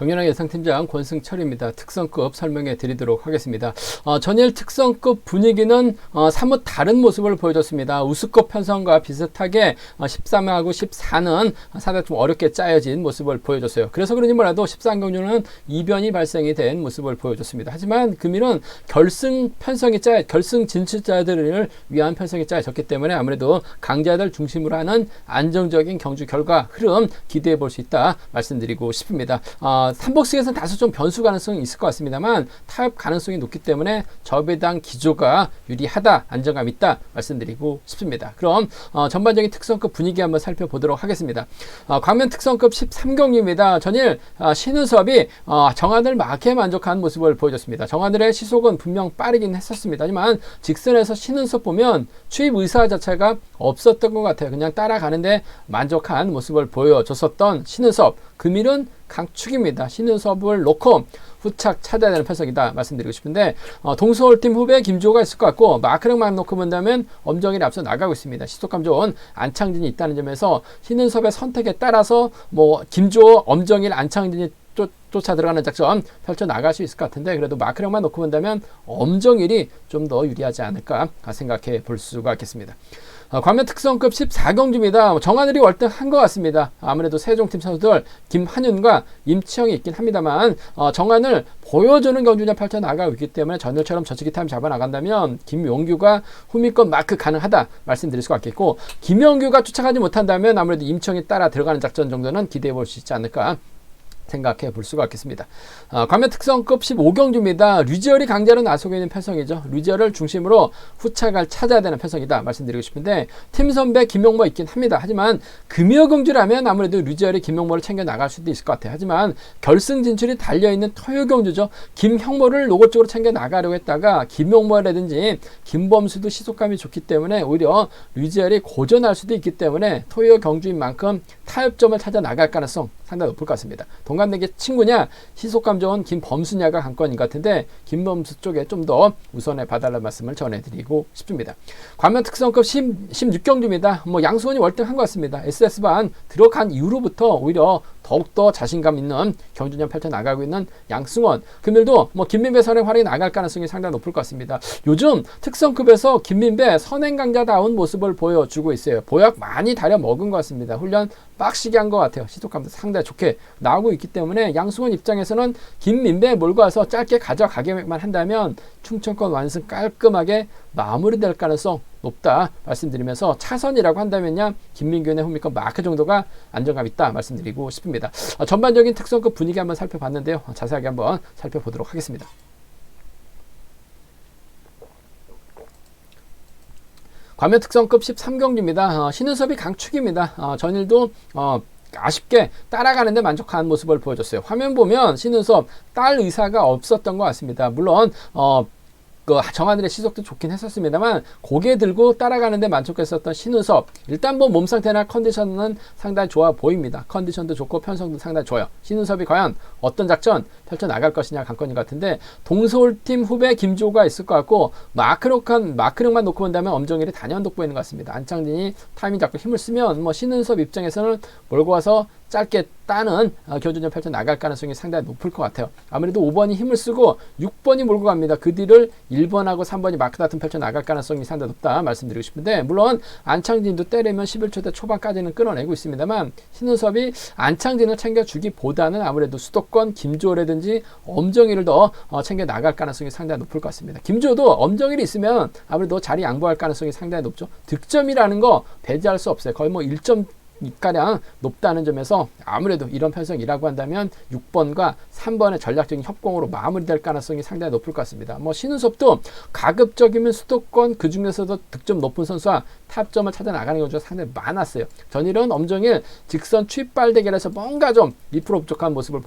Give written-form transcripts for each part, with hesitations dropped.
경연학 예상팀장 권승철입니다. 특성급 설명해 드리도록 하겠습니다. 전일 특성급 분위기는 사뭇 다른 모습을 보여줬습니다. 우수급 편성과 비슷하게 13하고 14는 상당히 좀 어렵게 짜여진 모습을 보여줬어요. 그래서 그런지 몰라도 13경주는 이변이 발생이 된 모습을 보여줬습니다. 하지만 금일은 결승 진출자들을 위한 편성이 짜여졌기 때문에 아무래도 강자들 중심으로 하는 안정적인 경주 결과 흐름 기대해 볼 수 있다 말씀드리고 싶습니다. 삼복승에서는 다소 좀 변수 가능성이 있을 것 같습니다만 타협 가능성이 높기 때문에 저배당 기조가 유리하다, 안정감 있다 말씀드리고 싶습니다. 그럼 전반적인 특성급 분위기 한번 살펴보도록 하겠습니다. 광면 특성급 13경기입니다. 전일 신은섭이 정한을 막게 만족한 모습을 보여줬습니다. 정한들의 시속은 분명 빠르긴 했었습니다. 하지만 직선에서 신은섭 보면 추입 의사 자체가 없었던 것 같아요. 그냥 따라가는데 만족한 모습을 보여줬었던 신은섭. 금일은 강축입니다. 신은섭을 놓고 후착 찾아야 되는 편성이다 말씀드리고 싶은데 동서울팀 후배 김주호가 있을 것 같고 마크력만 놓고 본다면 엄정일이 앞서 나가고 있습니다. 시속감 좋은 안창진이 있다는 점에서 신은섭의 선택에 따라서 김주호, 엄정일, 안창진이 쫓아 들어가는 작전 펼쳐 나갈 수 있을 것 같은데 그래도 마크력만 놓고 본다면 엄정일이 좀 더 유리하지 않을까 생각해 볼 수가 있겠습니다. 광면 특성급 14경주입니다. 정하늘이 월등한 것 같습니다. 아무래도 세종팀 선수들 김한윤과 임치영이 있긴 합니다만 정하늘 보여주는 경주냐 펼쳐 나가고 있기 때문에 전일처럼 저치기 타임 잡아 나간다면 김용규가 후미권 마크 가능하다 말씀드릴 수가 있겠고 김용규가 쫓아가지 못한다면 아무래도 임치영이 따라 들어가는 작전 정도는 기대해 볼 수 있지 않을까 생각해 볼 수가 있겠습니다. 광면 특성급 15경주입니다. 류지열이 강자로 나서고 있는 편성이죠. 류지열을 중심으로 후착을 찾아야 되는 편성이다 말씀드리고 싶은데 팀 선배 김용모 있긴 합니다. 하지만 금요경주라면 아무래도 류지열이 김용모를 챙겨 나갈 수도 있을 것 같아요. 하지만 결승 진출이 달려있는 토요경주죠. 김형모를 노골적으로 챙겨 나가려고 했다가 김용모라든지 김범수도 시속감이 좋기 때문에 오히려 류지열이 고전할 수도 있기 때문에 토요경주인 만큼 타협점을 찾아 나갈 가능성 상당히 높을 것 같습니다. 동갑내기 친구냐 시속감 좋은 김범수냐가 관건인 것 같은데 김범수 쪽에 좀 더 우선해 봐달라는 말씀을 전해드리고 싶습니다. 광면 특성급 16경주입니다. 양수원이 월등한 것 같습니다. SS반 들어간 이후로부터 오히려 더욱더 자신감 있는 경주년 펼쳐 나가고 있는 양승원. 금일도 김민배 선행 활약이 나갈 가능성이 상당히 높을 것 같습니다. 요즘 특성급에서 김민배 선행 강자다운 모습을 보여주고 있어요. 보약 많이 다려 먹은 것 같습니다. 훈련 빡시게 한 것 같아요. 시속감도 상당히 좋게 나오고 있기 때문에 양승원 입장에서는 김민배 몰고 와서 짧게 가져가기만 한다면 충청권 완승 깔끔하게 마무리될 가능성 높다 말씀드리면서 차선이라고 한다면요 김민균의 후미권 마크 정도가 안정감 있다 말씀드리고 싶습니다. 전반적인 특성급 분위기 한번 살펴봤는데요. 자세하게 한번 살펴보도록 하겠습니다. 광면 특성급 13경주입니다. 신은섭이 강축입니다. 전일도 아쉽게 따라가는데 만족한 모습을 보여줬어요. 화면 보면 신은섭 딸 의사가 없었던 것 같습니다. 물론 정하늘의 시속도 좋긴 했었습니다만 고개 들고 따라가는데 만족했었던 신은섭 일단 몸 상태나 컨디션은 상당히 좋아 보입니다. 컨디션도 좋고 편성도 상당히 좋아요. 신은섭이 과연 어떤 작전 펼쳐나갈 것이냐 관건인 것 같은데 동서울팀 후배 김주호가 있을 것 같고 마크력만 놓고 본다면 엄정일이 단연 돋보이는 것 같습니다. 안창진이 타이밍 잡고 힘을 쓰면 신은섭 입장에서는 몰고 와서 짧게 따는 경주전 펼쳐 나갈 가능성이 상당히 높을 것 같아요. 아무래도 5번이 힘을 쓰고 6번이 몰고 갑니다. 그 뒤를 1번하고 3번이 마크 다툼 펼쳐 나갈 가능성이 상당히 높다 말씀드리고 싶은데 물론 안창진도 때리면 11초대 초반까지는 끌어내고 있습니다만 신은섭이 안창진을 챙겨주기보다는 아무래도 수도권 김주호라든지 엄정일을 더 챙겨 나갈 가능성이 상당히 높을 것 같습니다. 김주호도 엄정일이 있으면 아무래도 자리 양보할 가능성이 상당히 높죠. 득점이라는 거 배제할 수 없어요. 거의 1점 가량 높다는 점에서 아무래도 이런 편성이라고 한다면 6번과 3번의 전략적인 협공으로 마무리될 가능성이 상당히 높을 것 같습니다. 신은섭도 가급적이면 수도권 그 중에서도 득점 높은 선수와 탑점을 찾아 나가는 경우가 상당히 많았어요. 전일은 엄정일 직선 취빨 대결에서 뭔가 좀 2% 부족한 모습을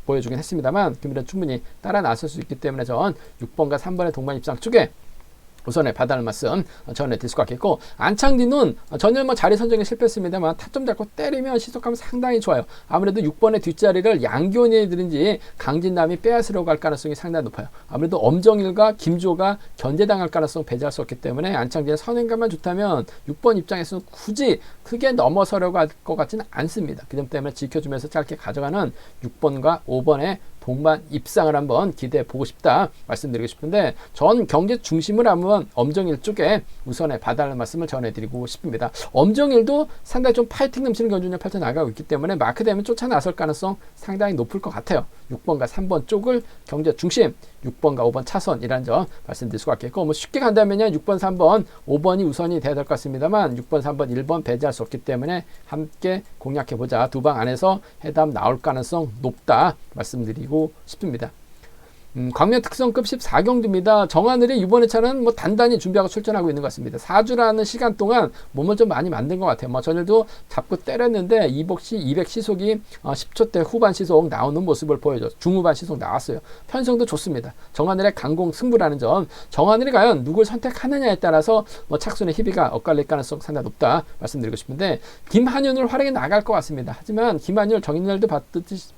보여주긴 했습니다만 금일은 충분히 따라 나설 수 있기 때문에 전 6번과 3번의 동반 입상 쪽에 우선에 봐달라는 말씀 전해드릴 수가 있겠고, 안창진은 전혀 뭐 자리 선정에 실패했습니다만 타점 잡고 때리면 시속감이 상당히 좋아요. 아무래도 6번의 뒷자리를 양교원이든지 강진남이 빼앗으려고 할 가능성이 상당히 높아요. 아무래도 엄정일과 김주호가 견제당할 가능성 배제할 수 없기 때문에 안창진의 선행감만 좋다면 6번 입장에서는 굳이 크게 넘어서려고 할 것 같지는 않습니다. 그 점 때문에 지켜주면서 짧게 가져가는 6번과 5번의 동반 입상을 한번 기대해 보고 싶다 말씀드리고 싶은데, 전 경제 중심을 한번 엄정일 쪽에 우선에 봐달라는 말씀을 전해드리고 싶습니다. 엄정일도 상당히 좀 파이팅 넘치는 경주를 펼쳐나가고 있기 때문에 마크되면 쫓아 나설 가능성 상당히 높을 것 같아요. 6번과 3번 쪽을 경제 중심, 6번과 5번 차선이라는 점 말씀드릴 수가 있겠고, 뭐 쉽게 간다면요 6번, 3번, 5번이 우선이 돼야 될 것 같습니다만 6번, 3번, 1번 배제할 수 없기 때문에 함께 공략해보자. 두 방 안에서 해답 나올 가능성 높다 말씀드리고 싶습니다. 광명 특성급 14경주입니다. 정하늘이 이번에 차는 뭐 단단히 준비하고 출전하고 있는 것 같습니다. 4주라는 시간 동안 몸을 좀 많이 만든 것 같아요. 뭐 전일도 잡고 때렸는데 200 시속이 10초대 후반 시속 나오는 모습을 보여줘. 중후반 시속 나왔어요. 편성도 좋습니다. 정하늘의 강공 승부라는 점, 정하늘이 과연 누굴 선택하느냐에 따라서 뭐 착순의 희비가 엇갈릴 가능성 상당히 높다 말씀드리고 싶은데, 김한윤을 활용해 나갈 것 같습니다. 하지만 김한윤 정인열도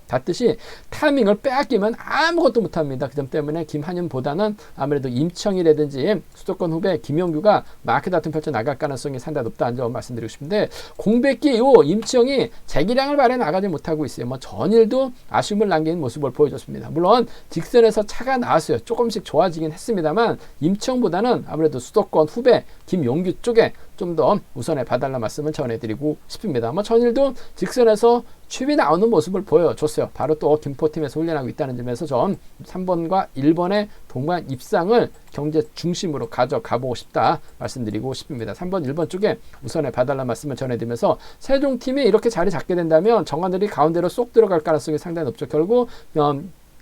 봤듯이 타이밍을 빼앗기면 아무것도 못합니다. 그 점 때문에 김한윤보다는 아무래도 임청이라든지 수도권 후배 김용규가 마크 다툼 펼쳐 나갈 가능성이 상당히 높다는 점 말씀드리고 싶은데, 공백기 요 임청이 재기량을 발휘해 나가지 못하고 있어요. 뭐 전일도 아쉬움을 남기는 모습을 보여줬습니다. 물론 직선에서 차가 나왔어요. 조금씩 좋아지긴 했습니다만 임청보다는 아무래도 수도권 후배 김용규 쪽에 좀 더 우선에 봐달라는 말씀을 전해드리고 싶습니다. 뭐 전일도 직선에서 칩이 나오는 모습을 보여줬어요. 바로 또 김포팀에서 훈련하고 있다는 점에서 전 3번과 1번의 동반 입상을 경제 중심으로 가져가보고 싶다 말씀드리고 싶습니다. 3번, 1번 쪽에 우선에 봐달라는 말씀을 전해드리면서, 세종팀이 이렇게 자리 잡게 된다면 정하늘이 가운데로 쏙 들어갈 가능성이 상당히 높죠. 결국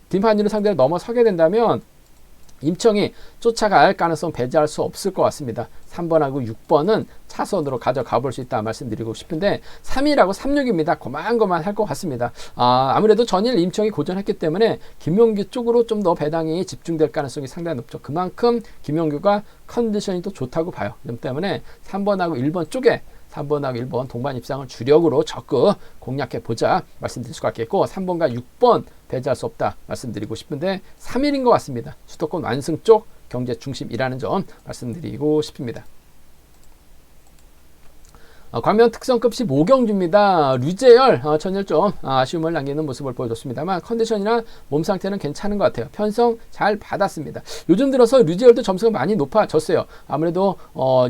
김한윤을 상대로 넘어서게 된다면 임청이 쫓아갈 가능성 배제할 수 없을 것 같습니다. 3번하고 6번은 차선으로 가져가 볼 수 있다 말씀드리고 싶은데, 3위라고 36입니다. 고만고만 할 것 같습니다. 아무래도 전일 임청이 고전했기 때문에 김용규 쪽으로 좀 더 배당이 집중될 가능성이 상당히 높죠. 그만큼 김용규가 컨디션이 또 좋다고 봐요. 그 때문에 3번하고 1번 쪽에 3번하고 1번 동반 입상을 주력으로 적극 공략해보자 말씀드릴 수가 있겠고, 3번과 6번 배제할 수 없다 말씀드리고 싶은데 3일인 것 같습니다. 수도권 완승 쪽 경제 중심이라는 점 말씀드리고 싶습니다. 광명 특성급 15경주입니다. 류재열 전일 좀 아쉬움을 남기는 모습을 보여줬습니다만 컨디션이나 몸 상태는 괜찮은 것 같아요. 편성 잘 받았습니다. 요즘 들어서 류재열도 점수가 많이 높아졌어요. 아무래도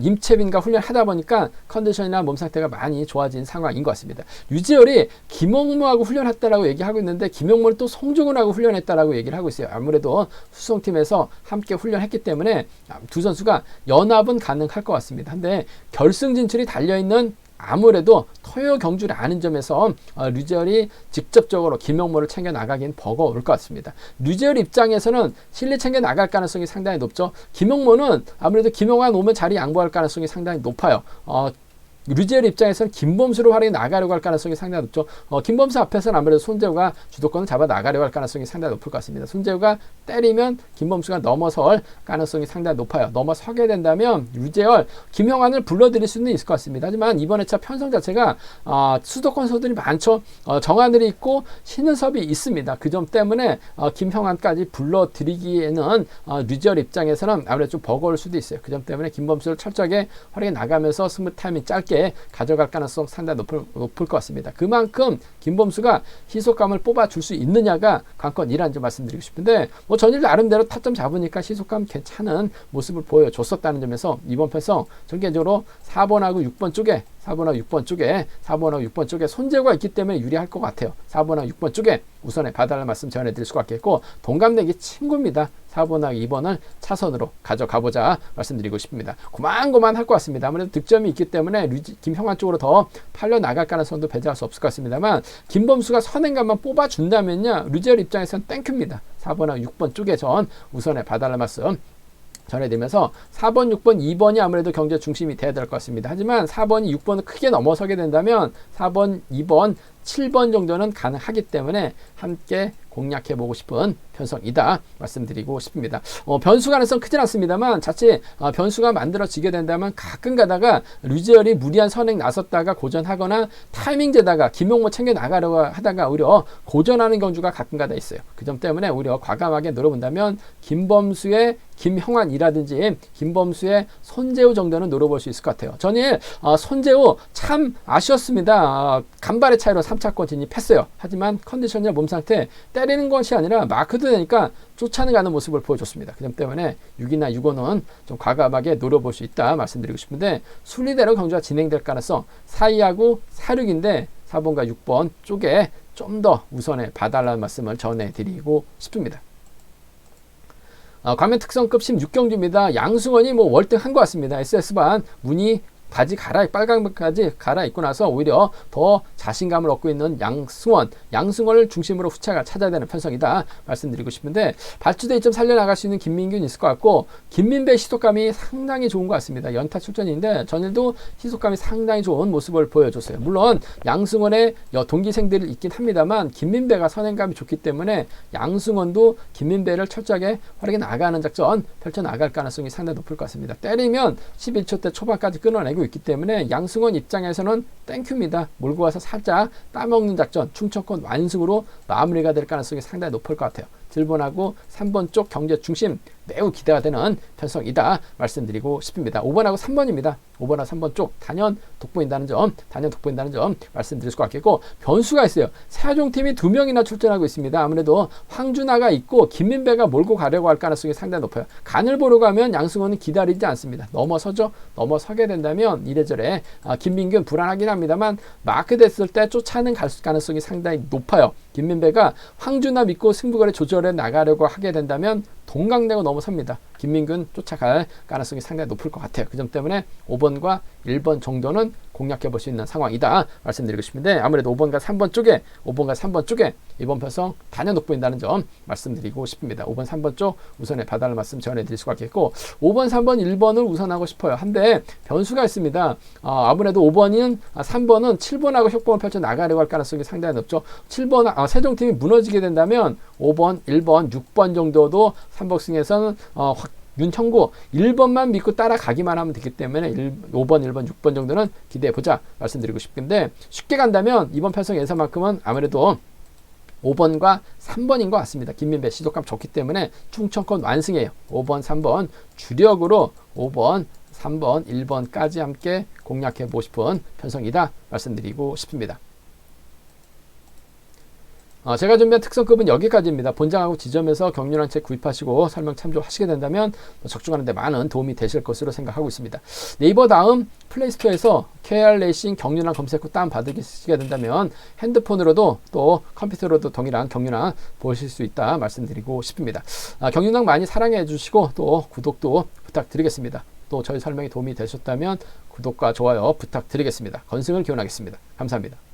임채빈과 훈련하다 보니까 컨디션이나 몸 상태가 많이 좋아진 상황인 것 같습니다. 류재열이 김용무하고 훈련했다라고 얘기하고 있는데, 김용무를 또 송중근하고 훈련했다라고 얘기를 하고 있어요. 아무래도 수송팀에서 함께 훈련했기 때문에 두 선수가 연합은 가능할 것 같습니다. 근데 결승 진출이 달려있는 아무래도 토요 경주라는 점에서 류재열이 직접적으로 김용모를 챙겨 나가긴 버거울 것 같습니다. 류재열 입장에서는 실리 챙겨 나갈 가능성이 상당히 높죠. 김용모는 아무래도 김용환 오면 자리 양보할 가능성이 상당히 높아요. 류재열 입장에서는 김범수로 활용해 나가려고 할 가능성이 상당히 높죠. 김범수 앞에서는 아무래도 손재우가 주도권을 잡아 나가려고 할 가능성이 상당히 높을 것 같습니다. 손재우가 때리면 김범수가 넘어설 가능성이 상당히 높아요. 넘어서게 된다면 류재열, 김형환을 불러들일 수는 있을 것 같습니다. 하지만 이번 회차 편성 자체가 수도권 선수들이 많죠. 정하늘이 있고 신은섭이 있습니다. 그 점 때문에 김형환까지 불러들이기에는 류재열 입장에서는 아무래도 좀 버거울 수도 있어요. 그 점 때문에 김범수를 철저하게 활용해 나가면서 승부 타이밍 짧게 가져갈 가능성 상당히 높을 것 같습니다. 그만큼 김범수가 희속감을 뽑아줄 수 있느냐가 관건이라는 점 말씀드리고 싶은데, 뭐 전일 나름대로 타점 잡으니까 희속감 괜찮은 모습을 보여줬었다는 점에서 이번 편성 전개적으로 4번하고 6번 쪽에 4번하고 6번 쪽에 손재우가 있기 때문에 유리할 것 같아요. 4번하고 6번 쪽에 우선에 봐달라는 말씀 전해드릴 수가 있겠고, 동갑내기 친구입니다. 4번하고 2번을 차선으로 가져가보자 말씀드리고 싶습니다. 고만고만 할 것 같습니다. 아무래도 득점이 있기 때문에 김형환 쪽으로 더 팔려 나갈 가능성도 배제할 수 없을 것 같습니다만, 김범수가 선행감만 뽑아준다면요 류재열 입장에서는 땡큐입니다. 4번하고 6번 쪽에 전 우선에 봐달라는 말씀 전해드리면서 4번, 6번, 2번이 아무래도 경제 중심이 돼야 될 것 같습니다. 하지만 4번이 6번을 크게 넘어서게 된다면 4번, 2번 7번 정도는 가능하기 때문에 함께 공략해보고 싶은 편성이다 말씀드리고 싶습니다. 변수 가능성 크진 않습니다만 자칫 변수가 만들어지게 된다면 가끔 가다가 류지열이 무리한 선행 나섰다가 고전하거나 타이밍 재다가 김용모 챙겨 나가려고 하다가 오히려 고전하는 경주가 가끔 가다 있어요. 그 점 때문에 오히려 과감하게 노려본다면 김범수의 김형환이라든지 김범수의 손재우 정도는 노려볼 수 있을 것 같아요. 전일 손재우 참 아쉬웠습니다. 간발의 차이로 3차권 진입했어요. 하지만 컨디션이나 몸 상태 때리는 것이 아니라 마크도 되니까 쫓아가는 모습을 보여줬습니다. 그 점 때문에 6이나 6호는 좀 과감하게 노려볼 수 있다 말씀드리고 싶은데 순리대로 경주가 진행될 가능성 4위하고 4,6인데 4번과 6번 쪽에 좀 더 우선에 봐달라는 말씀을 전해드리고 싶습니다. 과면 특성급 16경주입니다. 양승원이 월등한 것 같습니다. SS반 문이 바지 빨간바지 갈아입고 나서 오히려 더 자신감을 얻고 있는 양승원을 중심으로 후차가 찾아야 되는 편성이다 말씀드리고 싶은데 발주대 2점 살려나갈 수 있는 김민균 있을 것 같고 김민배 시속감이 상당히 좋은 것 같습니다. 연타 출전인데 전일도 시속감이 상당히 좋은 모습을 보여줬어요. 물론 양승원의 동기생들이 있긴 합니다만 김민배가 선행감이 좋기 때문에 양승원도 김민배를 철저하게 활약해 나가는 작전 펼쳐나갈 가능성이 상당히 높을 것 같습니다. 때리면 11초 대 초반까지 끊어내고 있기 때문에 양승원 입장에서는 땡큐입니다. 몰고 와서 살짝 따먹는 작전 충청권 완승으로 마무리가 될 가능성이 상당히 높을 것 같아요. 7번하고 3번 쪽 경제 중심 매우 기대가 되는 편성이다 말씀드리고 싶습니다. 5번하고 3번입니다. 5번하고 3번 쪽 단연 돋보인다는 점 말씀드릴 수 같겠고 변수가 있어요. 세종팀이 2명이나 출전하고 있습니다. 아무래도 황준하가 있고 김민배가 몰고 가려고 할 가능성이 상당히 높아요. 간을 보러 가면 양승원은 기다리지 않습니다. 넘어서게 된다면 이래저래 김민균 불안하긴 합니다만 마크 됐을 때 쫓아는 갈 가능성이 상당히 높아요. 김민배가 황준하 믿고 승부거래 조절해 나가려고 하게 된다면 동강내고 넘어섭니다. 김민균 쫓아갈 가능성이 상당히 높을 것 같아요. 그 점 때문에 5번과 1번 정도는 공략해 볼 수 있는 상황이다 말씀드리고 싶은데 아무래도 5번과 3번 쪽에 이번 편성 단연 돋보인다는 점 말씀드리고 싶습니다. 5번 3번 쪽 우선에 봐달라는 말씀 전해드릴 수가 있겠고 5번 3번 1번을 우선하고 싶어요. 한데 변수가 있습니다. 아무래도 3번은 7번하고 협공을 펼쳐 나가려고 할 가능성이 상당히 높죠. 세종팀이 무너지게 된다면 5번 1번 6번 정도도 삼복승에서는 윤형구 1번만 믿고 따라가기만 하면 되기 때문에 5번, 1번, 6번 정도는 기대해보자 말씀드리고 싶은데 쉽게 간다면 이번 편성 예상만큼은 아무래도 5번과 3번인 것 같습니다. 김민배 시속감 좋기 때문에 충청권 완승이에요. 5번, 3번 주력으로 5번, 3번, 1번까지 함께 공략해보고 싶은 편성이다 말씀드리고 싶습니다. 제가 준비한 특성급은 여기까지입니다. 본장하고 지점에서 경륜한 책 구입하시고 설명 참조하시게 된다면 적중하는 데 많은 도움이 되실 것으로 생각하고 있습니다. 네이버 다음 플레이스토어에서 KR 레이싱 경륜한 검색 후 다운받으시게 된다면 핸드폰으로도 또 컴퓨터로도 동일한 경륜한 보실 수 있다 말씀드리고 싶습니다. 경륜한 많이 사랑해 주시고 또 구독도 부탁드리겠습니다. 또 저희 설명이 도움이 되셨다면 구독과 좋아요 부탁드리겠습니다. 건승을 기원하겠습니다. 감사합니다.